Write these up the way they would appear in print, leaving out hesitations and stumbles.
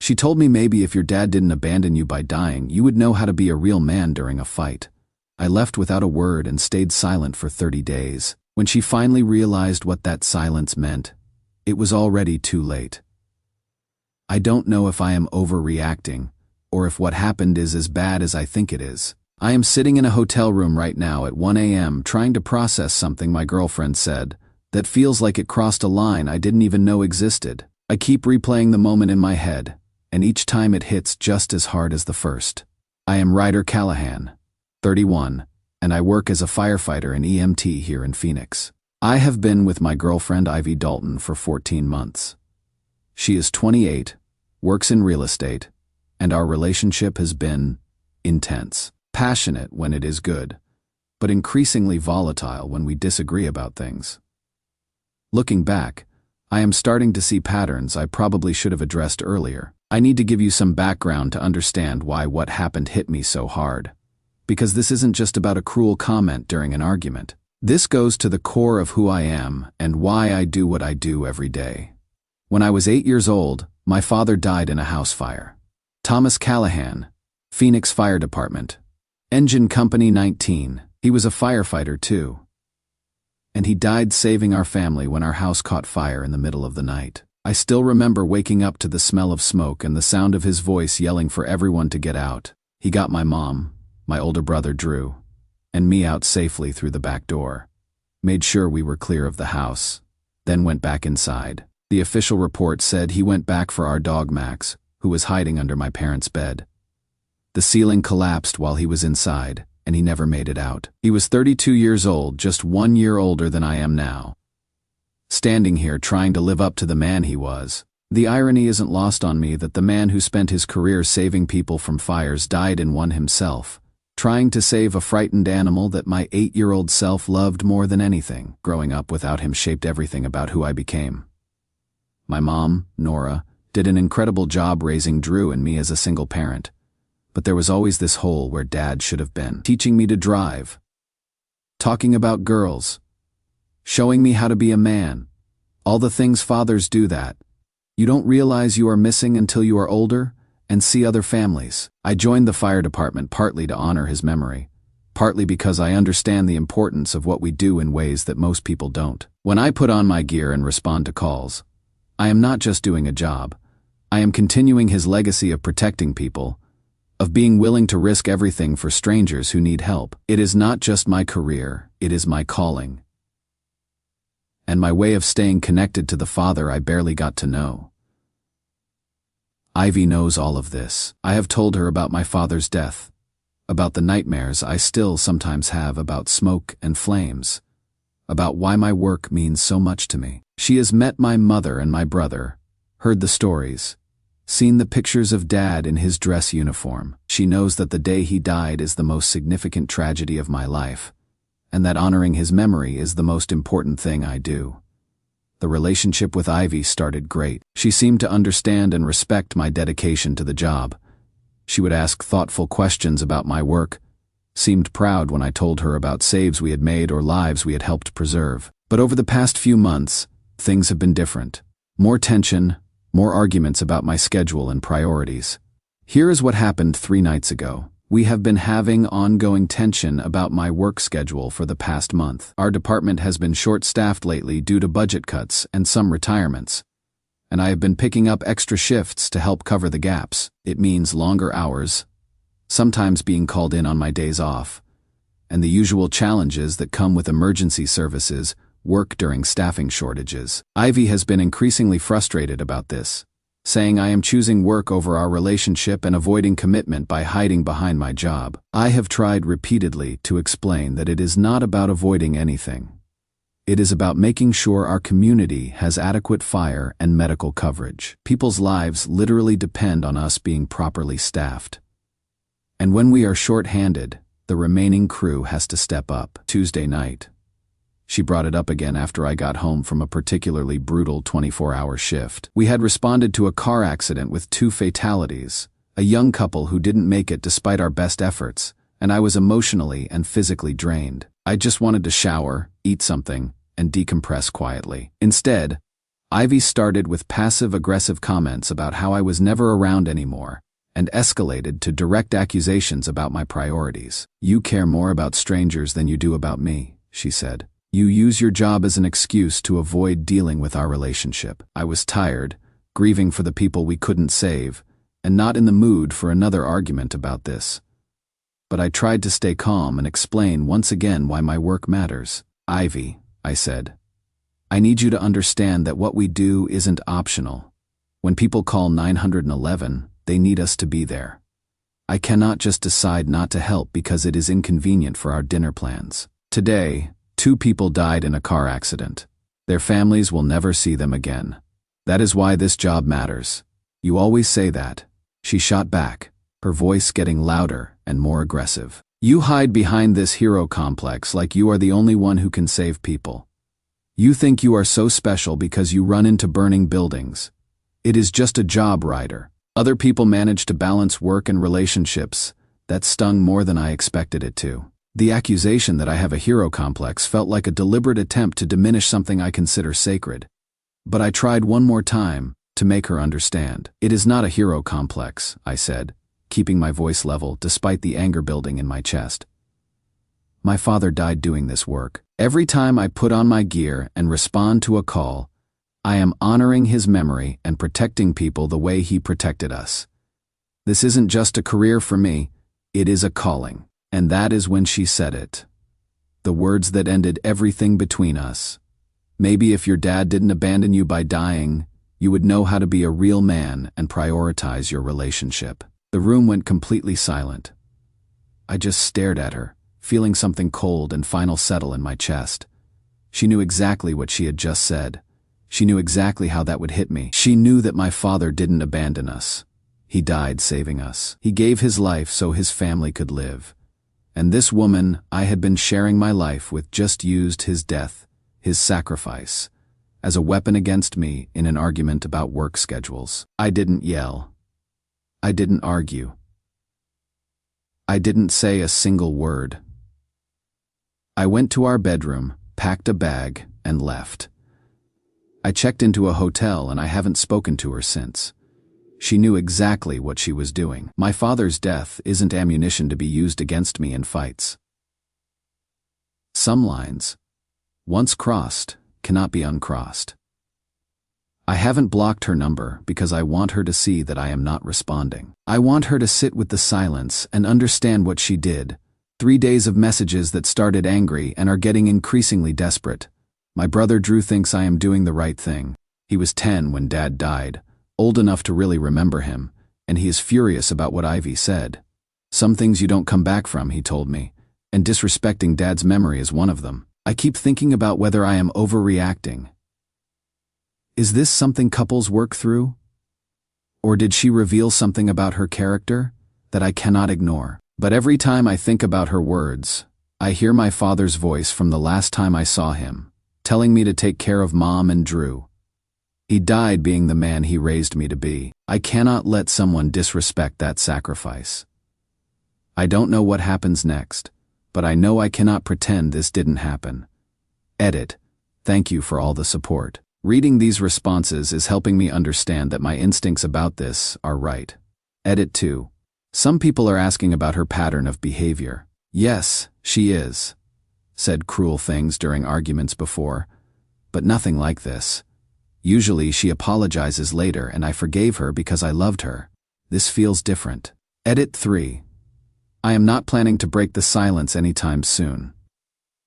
She told me maybe if your dad didn't abandon you by dying, you would know how to be a real man during a fight. I left without a word and stayed silent for 30 days. When she finally realized what that silence meant, it was already too late. I don't know if I am overreacting, or if what happened is as bad as I think it is. I am sitting in a hotel room right now at 1 a.m. trying to process something my girlfriend said that feels like it crossed a line I didn't even know existed. I keep replaying the moment in my head, and each time it hits just as hard as the first. I am Ryder Callahan, 31, and I work as a firefighter and EMT here in Phoenix. I have been with my girlfriend Ivy Dalton for 14 months. She is 28, works in real estate, and our relationship has been intense. Passionate when it is good, but increasingly volatile when we disagree about things. Looking back, I am starting to see patterns I probably should have addressed earlier. I need to give you some background to understand why what happened hit me so hard. Because this isn't just about a cruel comment during an argument. This goes to the core of who I am and why I do what I do every day. When I was 8 years old, my father died in a house fire. Thomas Callahan, Phoenix Fire Department. Engine Company 19. He was a firefighter too. And he died saving our family when our house caught fire in the middle of the night. I still remember waking up to the smell of smoke and the sound of his voice yelling for everyone to get out. He got my mom, my older brother Drew, and me out safely through the back door, made sure we were clear of the house, then went back inside. The official report said he went back for our dog Max, who was hiding under my parents' bed. The ceiling collapsed while he was inside, and he never made it out. He was 32 years old, just 1 year older than I am now. Standing here trying to live up to the man he was. The irony isn't lost on me that the man who spent his career saving people from fires died in one himself, trying to save a frightened animal that my 8-year-old self loved more than anything. Growing up without him shaped everything about who I became. My mom, Nora, did an incredible job raising Drew and me as a single parent. But there was always this hole where Dad should have been, teaching me to drive, talking about girls, showing me how to be a man, all the things fathers do that you don't realize you are missing until you are older and see other families. I joined the fire department partly to honor his memory, partly because I understand the importance of what we do in ways that most people don't. When I put on my gear and respond to calls, I am not just doing a job, I am continuing his legacy of protecting people, of being willing to risk everything for strangers who need help. It is not just my career, it is my calling. And my way of staying connected to the father I barely got to know. Ivy knows all of this. I have told her about my father's death, about the nightmares I still sometimes have about smoke and flames, about why my work means so much to me. She has met my mother and my brother, heard the stories, seen the pictures of Dad in his dress uniform. She knows that the day he died is the most significant tragedy of my life, and that honoring his memory is the most important thing I do. The relationship with Ivy started great. She seemed to understand and respect my dedication to the job. She would ask thoughtful questions about my work, seemed proud when I told her about saves we had made or lives we had helped preserve. But over the past few months, things have been different. More tension, more arguments about my schedule and priorities. Here is what happened 3 nights ago. We have been having ongoing tension about my work schedule for the past month. Our department has been short-staffed lately due to budget cuts and some retirements, and I have been picking up extra shifts to help cover the gaps. It means longer hours, sometimes being called in on my days off, and the usual challenges that come with emergency services, work during staffing shortages. Ivy has been increasingly frustrated about this, saying I am choosing work over our relationship and avoiding commitment by hiding behind my job. I have tried repeatedly to explain that it is not about avoiding anything. It is about making sure our community has adequate fire and medical coverage. People's lives literally depend on us being properly staffed. And when we are short-handed, the remaining crew has to step up. Tuesday night, she brought it up again after I got home from a particularly brutal 24-hour shift. We had responded to a car accident with 2 fatalities, a young couple who didn't make it despite our best efforts, and I was emotionally and physically drained. I just wanted to shower, eat something, and decompress quietly. Instead, Ivy started with passive-aggressive comments about how I was never around anymore, and escalated to direct accusations about my priorities. "You care more about strangers than you do about me," she said. "You use your job as an excuse to avoid dealing with our relationship." I was tired, grieving for the people we couldn't save, and not in the mood for another argument about this. But I tried to stay calm and explain once again why my work matters. "Ivy," I said, "I need you to understand that what we do isn't optional. When people call 911, they need us to be there. I cannot just decide not to help because it is inconvenient for our dinner plans. Today, 2 people died in a car accident. Their families will never see them again. That is why this job matters. You always say that." She shot back, her voice getting louder and more aggressive. "You hide behind this hero complex like you are the only one who can save people. You think you are so special because you run into burning buildings. It is just a job, Ryder. Other people manage to balance work and relationships. That stung more than I expected it to. The accusation that I have a hero complex felt like a deliberate attempt to diminish something I consider sacred. But I tried one more time to make her understand. "It is not a hero complex," I said, keeping my voice level despite the anger building in my chest. "My father died doing this work. Every time I put on my gear and respond to a call, I am honoring his memory and protecting people the way he protected us. This isn't just a career for me, it is a calling." And that is when she said it. The words that ended everything between us. "Maybe if your dad didn't abandon you by dying, you would know how to be a real man and prioritize your relationship." The room went completely silent. I just stared at her, feeling something cold and final settle in my chest. She knew exactly what she had just said. She knew exactly how that would hit me. She knew that my father didn't abandon us. He died saving us. He gave his life so his family could live. And this woman I had been sharing my life with just used his death, his sacrifice, as a weapon against me in an argument about work schedules. I didn't yell. I didn't argue. I didn't say a single word. I went to our bedroom, packed a bag, and left. I checked into a hotel and I haven't spoken to her since. She knew exactly what she was doing. My father's death isn't ammunition to be used against me in fights. Some lines, once crossed, cannot be uncrossed. I haven't blocked her number because I want her to see that I am not responding. I want her to sit with the silence and understand what she did. 3 days of messages that started angry and are getting increasingly desperate. My brother Drew thinks I am doing the right thing. He was 10 when Dad died, old enough to really remember him, and he is furious about what Ivy said. "Some things you don't come back from," he told me, and disrespecting Dad's memory is one of them. I keep thinking about whether I am overreacting. Is this something couples work through? Or did she reveal something about her character that I cannot ignore? But every time I think about her words, I hear my father's voice from the last time I saw him, telling me to take care of Mom and Drew. He died being the man he raised me to be. I cannot let someone disrespect that sacrifice. I don't know what happens next, but I know I cannot pretend this didn't happen. Edit. Thank you for all the support. Reading these responses is helping me understand that my instincts about this are right. Edit 2. Some people are asking about her pattern of behavior. Yes, she is. Said cruel things during arguments before, but nothing like this. Usually she apologizes later and I forgave her because I loved her. This feels different. Edit 3. I am not planning to break the silence anytime soon.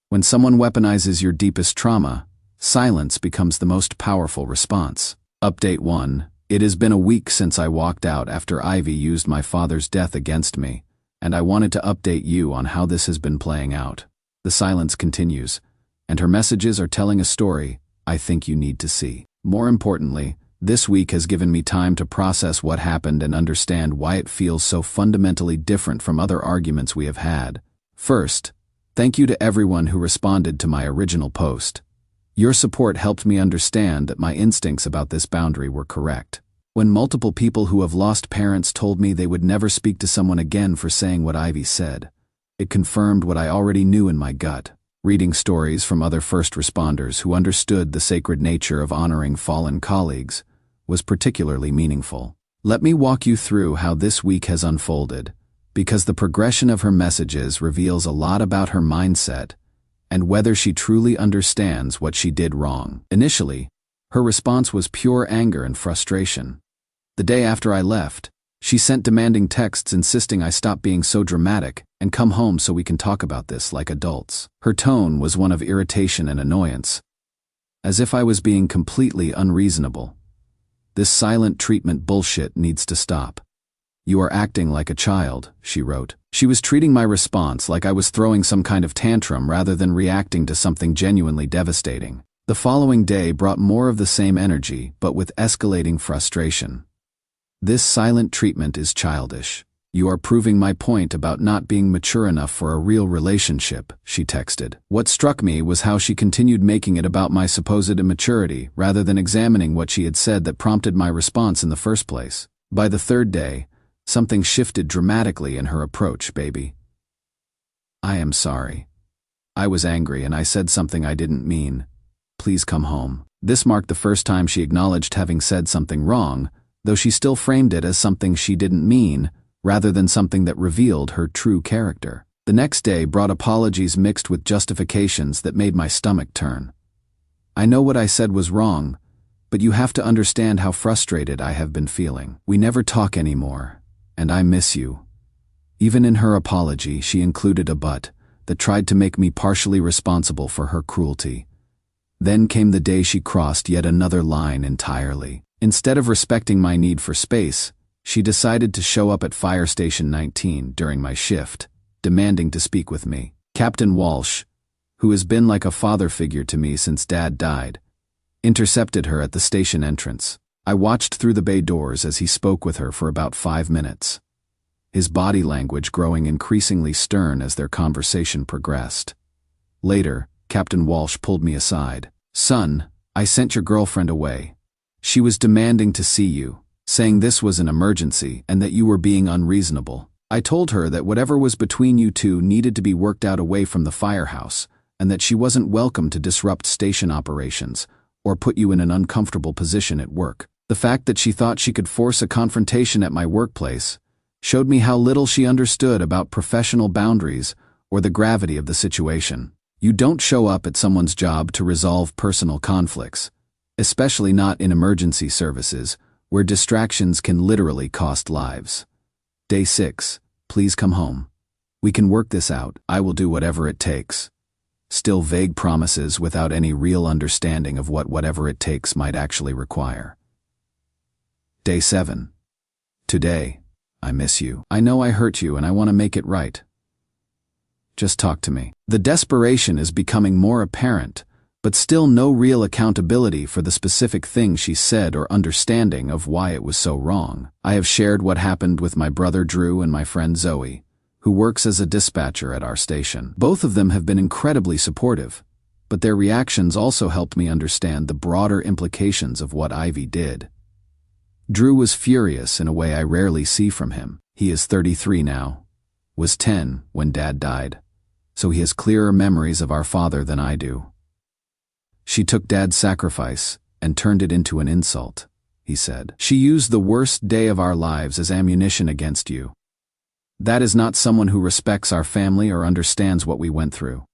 When someone weaponizes your deepest trauma, silence becomes the most powerful response. Update 1. It has been a week since I walked out after Ivy used my father's death against me, and I wanted to update you on how this has been playing out. The silence continues, and her messages are telling a story I think you need to see. More importantly, this week has given me time to process what happened and understand why it feels so fundamentally different from other arguments we have had. First, thank you to everyone who responded to my original post. Your support helped me understand that my instincts about this boundary were correct. When multiple people who have lost parents told me they would never speak to someone again for saying what Ivy said, it confirmed what I already knew in my gut. Reading stories from other first responders who understood the sacred nature of honoring fallen colleagues was particularly meaningful. Let me walk you through how this week has unfolded, because the progression of her messages reveals a lot about her mindset and whether she truly understands what she did wrong. Initially, her response was pure anger and frustration. The day after I left, she sent demanding texts insisting I stop being so dramatic and come home so we can talk about this like adults. Her tone was one of irritation and annoyance, as if I was being completely unreasonable. This silent treatment bullshit needs to stop. You are acting like a child, she wrote. She was treating my response like I was throwing some kind of tantrum rather than reacting to something genuinely devastating. The following day brought more of the same energy, but with escalating frustration. This silent treatment is childish. You are proving my point about not being mature enough for a real relationship, she texted. What struck me was how she continued making it about my supposed immaturity rather than examining what she had said that prompted my response in the first place. By the third day, something shifted dramatically in her approach, baby. I am sorry. I was angry and I said something I didn't mean. Please come home. This marked the first time she acknowledged having said something wrong, though she still framed it as something she didn't mean, rather than something that revealed her true character. The next day brought apologies mixed with justifications that made my stomach turn. I know what I said was wrong, but you have to understand how frustrated I have been feeling. We never talk anymore, and I miss you. Even in her apology, she included a but that tried to make me partially responsible for her cruelty. Then came the day she crossed yet another line entirely. Instead of respecting my need for space, she decided to show up at Fire Station 19 during my shift, demanding to speak with me. Captain Walsh, who has been like a father figure to me since Dad died, intercepted her at the station entrance. I watched through the bay doors as he spoke with her for about 5 minutes, his body language growing increasingly stern as their conversation progressed. Later, Captain Walsh pulled me aside. Son, I sent your girlfriend away. She was demanding to see you, saying this was an emergency and that you were being unreasonable. I told her that whatever was between you two needed to be worked out away from the firehouse, and that she wasn't welcome to disrupt station operations or put you in an uncomfortable position at work. The fact that she thought she could force a confrontation at my workplace showed me how little she understood about professional boundaries or the gravity of the situation. You don't show up at someone's job to resolve personal conflicts, especially not in emergency services, where distractions can literally cost lives. Day 6, please come home. We can work this out. I will do whatever it takes. Still vague promises without any real understanding of what whatever it takes might actually require. Day 7. Today, I miss you. I know I hurt you and I want to make it right. Just talk to me. The desperation is becoming more apparent, but still no real accountability for the specific thing she said or understanding of why it was so wrong. I have shared what happened with my brother Drew and my friend Zoe, who works as a dispatcher at our station. Both of them have been incredibly supportive, but their reactions also helped me understand the broader implications of what Ivy did. Drew was furious in a way I rarely see from him. He is 33 now, was 10 when Dad died, so he has clearer memories of our father than I do. She took Dad's sacrifice and turned it into an insult, he said. She used the worst day of our lives as ammunition against you. That is not someone who respects our family or understands what we went through.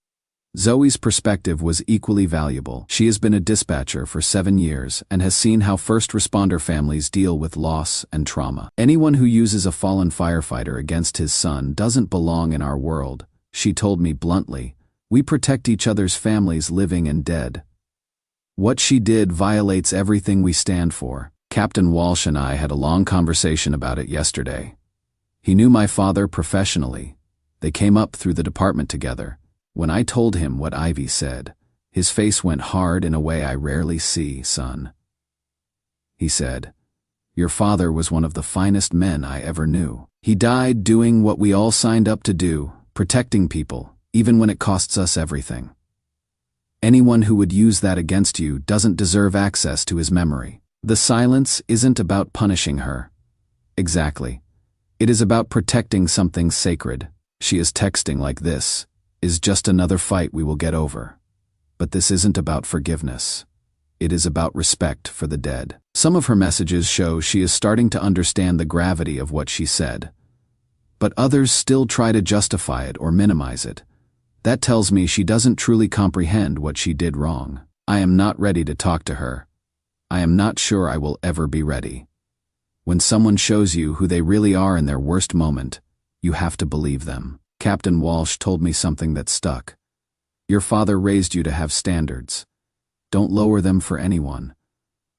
Zoe's perspective was equally valuable. She has been a dispatcher for 7 years and has seen how first responder families deal with loss and trauma. Anyone who uses a fallen firefighter against his son doesn't belong in our world, she told me bluntly. We protect each other's families, living and dead. What she did violates everything we stand for. Captain Walsh and I had a long conversation about it yesterday. He knew my father professionally. They came up through the department together. When I told him what Ivy said, his face went hard in a way I rarely see, son. He said, "Your father was one of the finest men I ever knew. He died doing what we all signed up to do, protecting people, even when it costs us everything. Anyone who would use that against you doesn't deserve access to his memory." The silence isn't about punishing her. Exactly. It is about protecting something sacred. She is texting like this. is just another fight we will get over. But this isn't about forgiveness. It is about respect for the dead. Some of her messages show she is starting to understand the gravity of what she said. But others still try to justify it or minimize it. That tells me she doesn't truly comprehend what she did wrong. I am not ready to talk to her. I am not sure I will ever be ready. When someone shows you who they really are in their worst moment, you have to believe them. Captain Walsh told me something that stuck. Your father raised you to have standards. Don't lower them for anyone.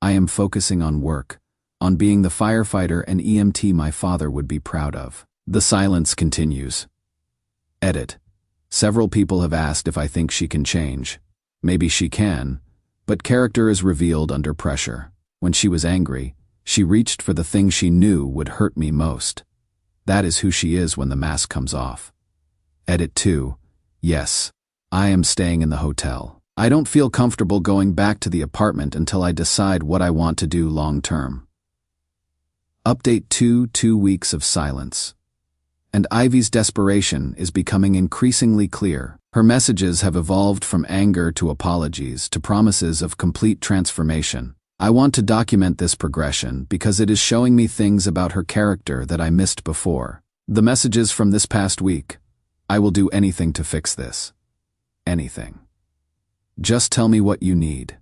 I am focusing on work, on being the firefighter and EMT my father would be proud of. The silence continues. Edit. Several people have asked if I think she can change. Maybe she can, but character is revealed under pressure. When she was angry, she reached for the thing she knew would hurt me most. That is who she is when the mask comes off. Edit 2. Yes, I am staying in the hotel. I don't feel comfortable going back to the apartment until I decide what I want to do long term. Update 2 weeks of silence. And Ivy's desperation is becoming increasingly clear. Her messages have evolved from anger to apologies to promises of complete transformation. I want to document this progression because it is showing me things about her character that I missed before. The messages from this past week. I will do anything to fix this. Anything. Just tell me what you need.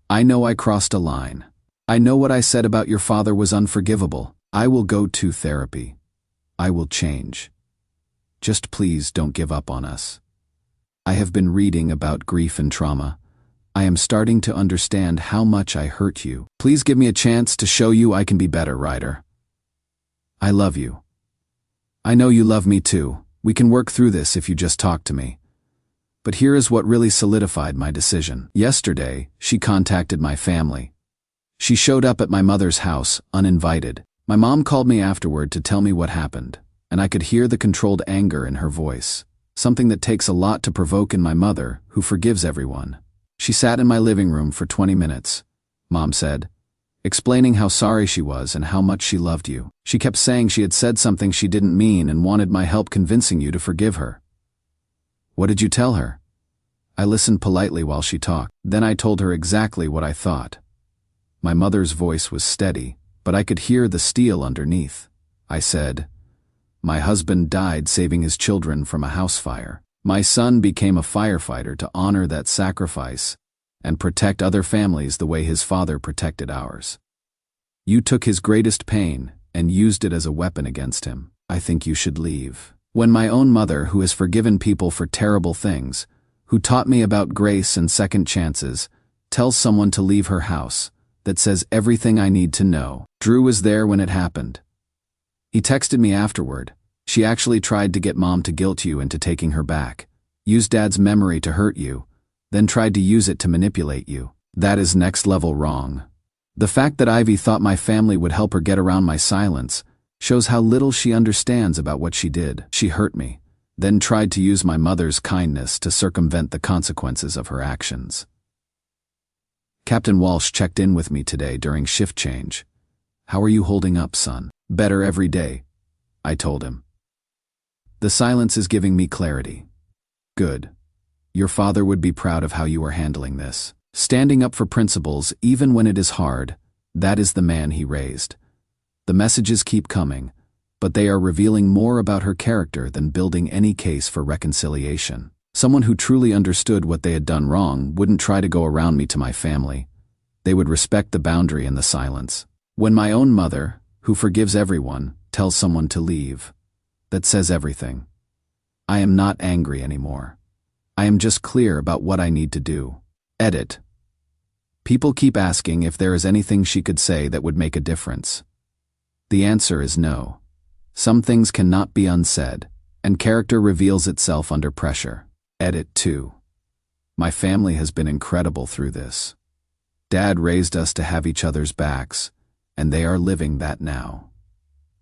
I know I crossed a line. I know what I said about your father was unforgivable. I will go to therapy. I will change. Just please don't give up on us. I have been reading about grief and trauma. I am starting to understand how much I hurt you. Please give me a chance to show you I can be better, Ryder. I love you. I know you love me too. We can work through this if you just talk to me. But here is what really solidified my decision. Yesterday, she contacted my family. She showed up at my mother's house, uninvited. My mom called me afterward to tell me what happened, and I could hear the controlled anger in her voice, something that takes a lot to provoke in my mother, who forgives everyone. She sat in my living room for 20 minutes, Mom said, explaining how sorry she was and how much she loved you. She kept saying she had said something she didn't mean and wanted my help convincing you to forgive her. What did you tell her? I listened politely while she talked. Then I told her exactly what I thought. My mother's voice was steady, but I could hear the steel underneath. I said, my husband died saving his children from a house fire. My son became a firefighter to honor that sacrifice and protect other families the way his father protected ours. You took his greatest pain and used it as a weapon against him. I think you should leave. When my own mother, who has forgiven people for terrible things, who taught me about grace and second chances, tells someone to leave her house, that says everything I need to know. Drew was there when it happened. He texted me afterward. She actually tried to get Mom to guilt you into taking her back, used Dad's memory to hurt you, then tried to use it to manipulate you. That is next level wrong. The fact that Ivy thought my family would help her get around my silence shows how little she understands about what she did. She hurt me, then tried to use my mother's kindness to circumvent the consequences of her actions. Captain Walsh checked in with me today during shift change. How are you holding up, son? Better every day, I told him. The silence is giving me clarity. Good. Your father would be proud of how you are handling this. Standing up for principles, even when it is hard, that is the man he raised. The messages keep coming, but they are revealing more about her character than building any case for reconciliation. Someone who truly understood what they had done wrong wouldn't try to go around me to my family. They would respect the boundary and the silence. When my own mother, who forgives everyone, tells someone to leave, that says everything. I am not angry anymore. I am just clear about what I need to do. Edit. People keep asking if there is anything she could say that would make a difference. The answer is no. Some things cannot be unsaid, and character reveals itself under pressure. Edit 2. My family has been incredible through this. Dad raised us to have each other's backs, and they are living that now.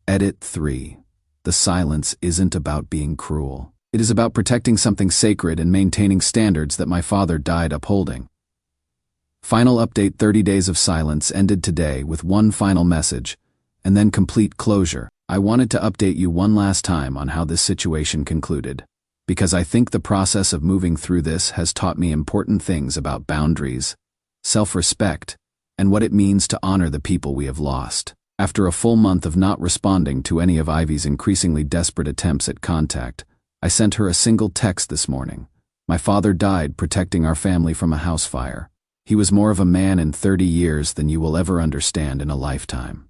Edit 3. The silence isn't about being cruel. It is about protecting something sacred and maintaining standards that my father died upholding. Final update. 30 days of silence ended today with one final message, and then complete closure. I wanted to update you one last time on how this situation concluded. because I think the process of moving through this has taught me important things about boundaries, self-respect, and what it means to honor the people we have lost. After a full month of not responding to any of Ivy's increasingly desperate attempts at contact, I sent her a single text this morning. My father died protecting our family from a house fire. He was more of a man in 30 years than you will ever understand in a lifetime.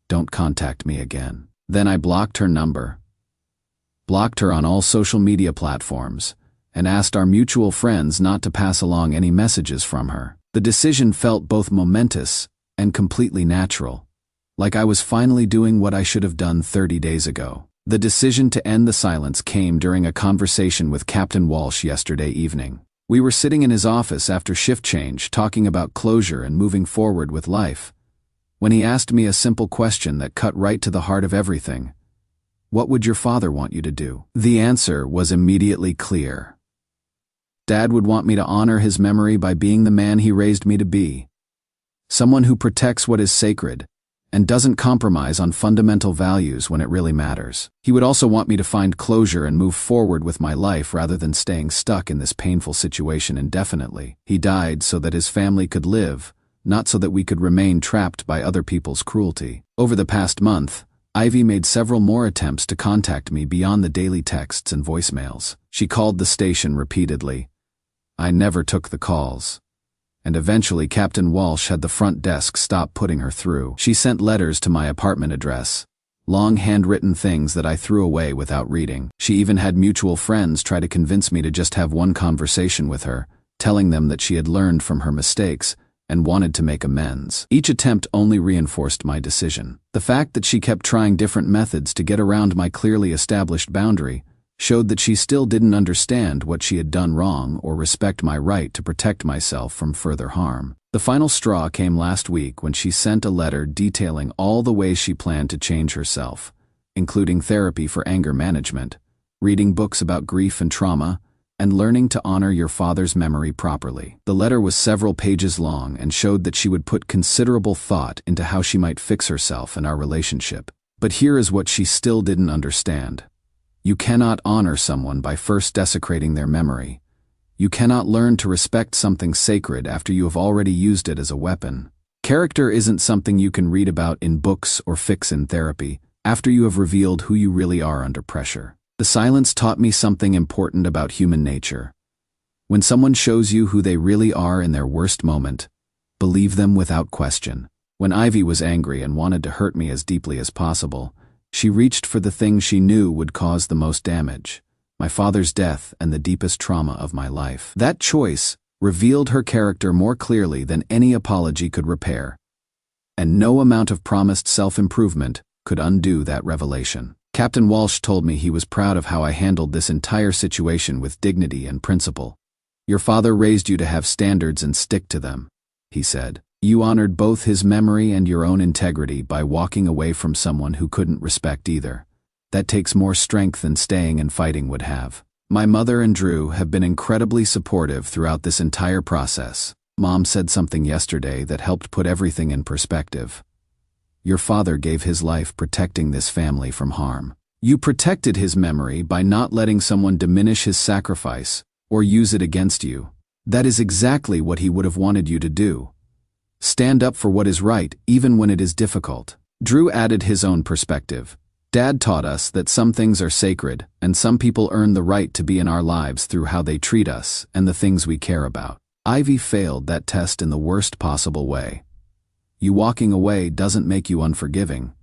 Don't contact me again. Then I blocked her number, blocked her on all social media platforms, and asked our mutual friends not to pass along any messages from her. The decision felt both momentous and completely natural, like I was finally doing what I should have done 30 days ago. The decision to end the silence came during a conversation with Captain Walsh yesterday evening. We were sitting in his office after shift change, talking about closure and moving forward with life, when he asked me a simple question that cut right to the heart of everything. What would your father want you to do? The answer was immediately clear. Dad would want me to honor his memory by being the man he raised me to be. Someone who protects what is sacred and doesn't compromise on fundamental values when it really matters. He would also want me to find closure and move forward with my life rather than staying stuck in this painful situation indefinitely. He died so that his family could live, not so that we could remain trapped by other people's cruelty. Over the past month, Ivy made several more attempts to contact me beyond the daily texts and voicemails. She called the station repeatedly. I never took the calls, and eventually Captain Walsh had the front desk stop putting her through. She sent letters to my apartment address, long handwritten things that I threw away without reading. She even had mutual friends try to convince me to just have one conversation with her, telling them that she had learned from her mistakes and wanted to make amends. Each attempt only reinforced my decision. The fact that she kept trying different methods to get around my clearly established boundary showed that she still didn't understand what she had done wrong or respect my right to protect myself from further harm. The final straw came last week when she sent a letter detailing all the ways she planned to change herself, including therapy for anger management, reading books about grief and trauma, and learning to honor your father's memory properly. The letter was several pages long and showed that she would put considerable thought into how she might fix herself and our relationship. But here is what she still didn't understand. You cannot honor someone by first desecrating their memory. You cannot learn to respect something sacred after you have already used it as a weapon. Character isn't something you can read about in books or fix in therapy after you have revealed who you really are under pressure. The silence taught me something important about human nature. When someone shows you who they really are in their worst moment, believe them without question. When Ivy was angry and wanted to hurt me as deeply as possible, she reached for the thing she knew would cause the most damage: my father's death and the deepest trauma of my life. That choice revealed her character more clearly than any apology could repair, and no amount of promised self-improvement could undo that revelation. Captain Walsh told me he was proud of how I handled this entire situation with dignity and principle. Your father raised you to have standards and stick to them, he said. You honored both his memory and your own integrity by walking away from someone who couldn't respect either. That takes more strength than staying and fighting would have. My mother and Drew have been incredibly supportive throughout this entire process. Mom said something yesterday that helped put everything in perspective. Your father gave his life protecting this family from harm. You protected his memory by not letting someone diminish his sacrifice or use it against you. That is exactly what he would have wanted you to do. Stand up for what is right, even when it is difficult. Drew added his own perspective. Dad taught us that some things are sacred, and some people earn the right to be in our lives through how they treat us and the things we care about. Ivy failed that test in the worst possible way. You walking away doesn't make you unforgiving.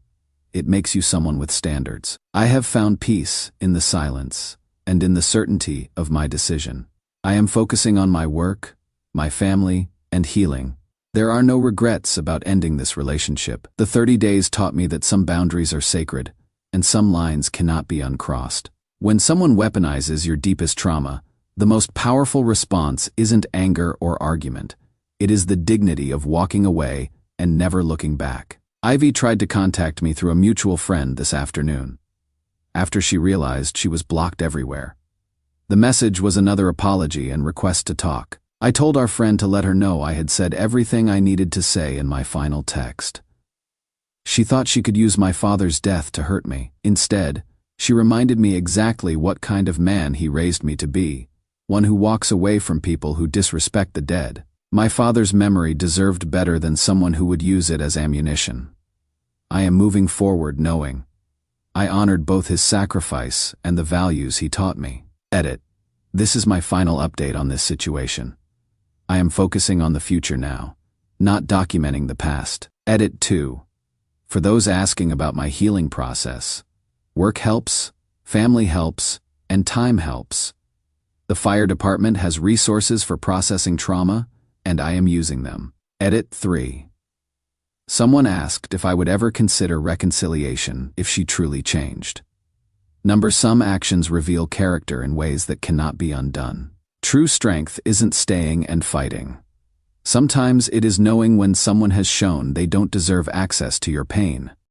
It makes you someone with standards. I have found peace in the silence and in the certainty of my decision. I am focusing on my work, my family, and healing. There are no regrets about ending this relationship. The 30 days taught me that some boundaries are sacred, and some lines cannot be uncrossed. When someone weaponizes your deepest trauma, the most powerful response isn't anger or argument. It is the dignity of walking away and never looking back. Ivy tried to contact me through a mutual friend this afternoon, after she realized she was blocked everywhere. The message was another apology and request to talk. I told our friend to let her know I had said everything I needed to say in my final text. She thought she could use my father's death to hurt me. Instead, She reminded me exactly what kind of man he raised me to be, one who walks away from people who disrespect the dead. My father's memory deserved better than someone who would use it as ammunition. I am moving forward knowing I honored both his sacrifice and the values he taught me. Edit. This is my final update on this situation. I am focusing on the future now, not documenting the past. Edit 2. For those asking about my healing process, work helps, family helps, and time helps. The fire department has resources for processing trauma, and I am using them. Edit 3. Someone asked if I would ever consider reconciliation if she truly changed. Some actions reveal character in ways that cannot be undone. True strength isn't staying and fighting. Sometimes it is knowing when someone has shown they don't deserve access to your pain.